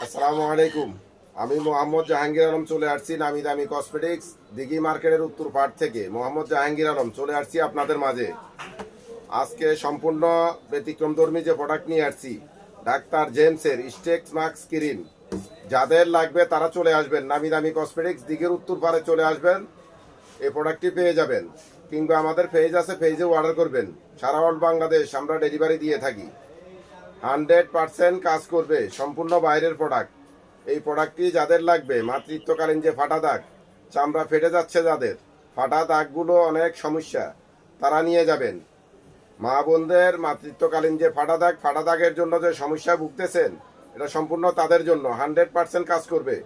আসসালামু আলাইকুম। আমি মোহাম্মদ জাহাঙ্গীর আলম চলে আসছি নামি দামি কসমেটিক্স দিঘি মার্কেটের উত্তর পাড় থেকে। মোহাম্মদ জাহাঙ্গীর আলম চলে আসছি আপনাদের মাঝে। আজকে সম্পূর্ণ ব্যতিক্রমধর্মী যে প্রোডাক্ট নিয়ে আসছি, ডাক্তার জেমসের স্টেক্স মাস্ক ক্রিম। যাদের লাগবে তারা চলে আসবেন নামি দামি কসমেটিক্স দিঘির উত্তর পাড়ে চলে আসবেন, এই প্রোডাক্টটি পেয়ে যাবেন। কিংবা আমাদের পেজ আছে, পেজে অর্ডার করবেন। সারা অল বাংলাদেশ আমরা ডেলিভারি দিয়ে থাকি। 100% কাজ করবে, সম্পূর্ণ বাইরের প্রোডাক্ট। এই প্রোডাক্টটি যাদের লাগবে, মাতৃত্বকালীন যে ফাটা দাগ, চামড়া ফেটে যাচ্ছে যাদের, ফাটা দাগগুলো অনেক সমস্যা, তারা নিয়ে যাবেন। মা বোনদের মাতৃত্বকালীন যে ফাটা দাগের জন্য যে সমস্যা ভুগতেছেন, এটা সম্পূর্ণ তাদের জন্য 100% কাজ করবে।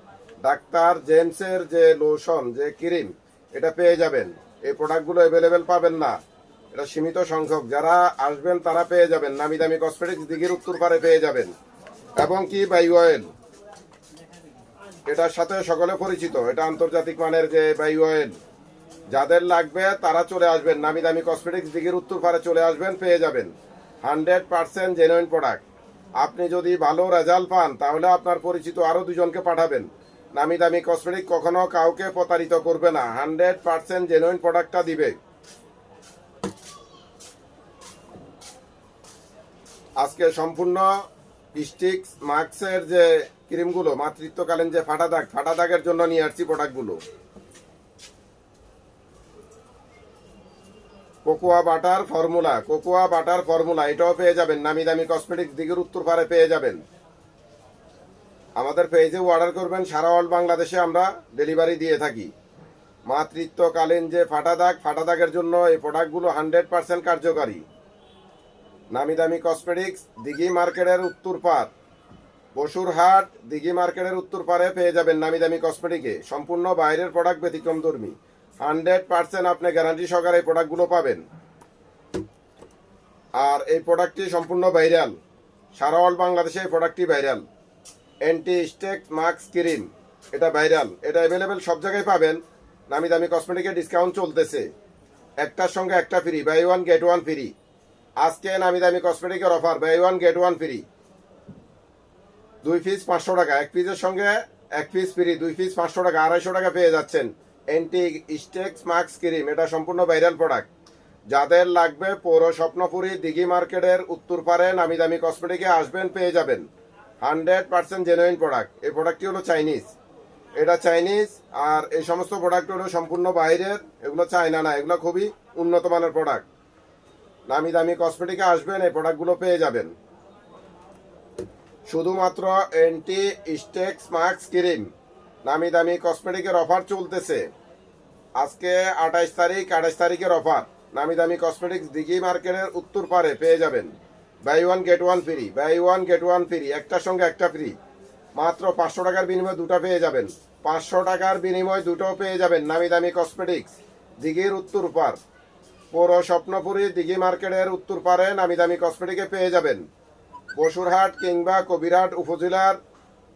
ডাক্তার জেমসের যে লোশন, যে ক্রিম, এটা পেয়ে যাবেন। এই প্রোডাক্টগুলো অ্যাভেলেবেল পাবেন না, এটা সীমিত সংখ্যক। যারা আসবেন তারা পেয়ে যাবেন। নামি দামি কসমেটিক্স দিঘির উত্তর পারে পেয়ে যাবেন। এবং কি বায়ু অয়েল, এটার সাথে সকলে পরিচিত, এটা আন্তর্জাতিক মানের যে বায়ু অয়েল। যাদের লাগবে তারা চলে আসবেন নামি দামি কসমেটিক্স দিঘির উত্তর পারে চলে আসবেন, পেয়ে যাবেন। 100% জেনুইন প্রোডাক্ট। আপনি যদি ভালো রেজাল্ট পান তাহলে আপনার পরিচিত আরো দুজনকে পাঠাবেন। নামি দামি কসমেটিক কখনো কাউকে প্রতারিত করবে না, 100% জেনুইন প্রোডাক্টটা দিবে। আজকে সম্পূর্ণ স্টিক্স মাস্কের যে ক্রিমগুলো, মাতৃত্বকালীন যে ফাটা দাগের জন্য নিয়ে আসছি প্রোডাক্টগুলো। কোকোয়া বাটার ফর্মুলা এটাও পেয়ে যাবেন নামি দামি কসমেটিক্স দিঘির উত্তর পারে পেয়ে যাবেন। আমাদের পেজে অর্ডার করবেন, সারা অল বাংলাদেশে আমরা ডেলিভারি দিয়ে থাকি। মাতৃত্বকালীন যে ফাটা দাগের জন্য এই প্রোডাক্টগুলো 100% কার্যকারী। নামি দামি কসমেটিক্স দিঘি মার্কেটের উত্তর পার, বসুরহাট দিঘি মার্কেটের উত্তর পারে পেয়ে যাবেন নামি দামি কসমেটিকে। সম্পূর্ণ বাইরের প্রোডাক্ট, ব্যতিক্রমধর্মী। 100% আপনি গ্যারান্টি সহকারে এই প্রোডাক্টগুলো পাবেন। আর এই প্রোডাক্টটি সম্পূর্ণ ভাইরাল, সারা অল বাংলাদেশে এই প্রোডাক্টটি viral. Anti stakes mask cream, এটা ভাইরাল, এটা অ্যাভেলেবেল সব জায়গায় পাবেন। নামি দামি কসমেটিকে ডিসকাউন্ট চলতেছে, একটার সঙ্গে একটা free, buy one get one free. আজকে নামি দামি কসমেটিকের offer, buy one get one free. 2 piece 500 টাকা, এক পিসের সঙ্গে এক পিস ফ্রি, 2 পিস 500 টাকা, 250 টাকা পেয়ে যাচ্ছেন। অ্যান্টি স্টেক্স মাস্ক ক্রিম, এটা সম্পূর্ণ ভাইরাল প্রোডাক্ট। যাদের লাগবে পৌর স্বপ্নপুরী দিঘি মার্কেটের উত্তর পারে নামি দামি কসমেটিকে আসবেন, পেয়ে যাবেন। 100% জেনুইন প্রোডাক্ট। এই প্রোডাক্টটি হলো চাইনিজ, এটা চাইনিজ। আর এই সমস্ত প্রোডাক্ট হলো সম্পূর্ণ বাইরের, এগুলো চায়না না, এগুলো খুবই উন্নত মানের প্রোডাক্ট। নামি দামি কসমেটিকে আসবেন, এই প্রোডাক্টগুলো পেয়ে যাবেন। শুধুমাত্র অ্যান্টি স্টেক্স মাস্ক ক্রিম নামি দামি কসমেটিকের অফার চলতেছে। আজকে 28 তারিখের অফার। নামি দামি কসমেটিক্স দিঘি মার্কেটের উত্তর পারে পেয়ে যাবেন buy one get one free, buy one get one free, একটার সঙ্গে একটা ফ্রি। মাত্র 500 টাকার বিনিময়ে দুটো পেয়ে যাবেন। 500 টাকার বিনিময়ে দুটো পেয়ে যাবেন নামি দামি কসমেটিক্স দিঘির উত্তর পার, পৌর স্বপ্নপুরী দিঘি মার্কেটের উত্তর পারে নামি দামি কসমেটিকে পেয়ে যাবেন। বসুরহাট কিংবা কবিরহাট উপজেলার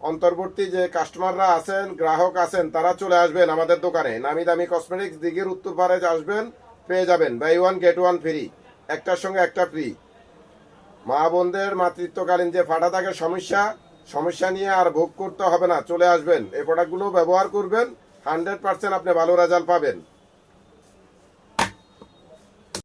অন্তর্বর্তী যে কাস্টমাররা আছেন, গ্রাহক আছেন, তারা চলে আসবেন আমাদের দোকানে। নামি দামি কসমেটিক্স দিঘির উত্তর পারে আসবেন, পেয়ে যাবেন buy one get one free, একটার সঙ্গে একটা ফ্রি। মা বোনদের মাতৃত্বকালীন যে ফাটা দাগের সমস্যা নিয়ে আর ভোগ করতে হবে না, চলে আসবেন, এই প্রোডাক্টগুলো ব্যবহার করবেন, 100% আপনি ভালো রেজাল্ট পাবেন।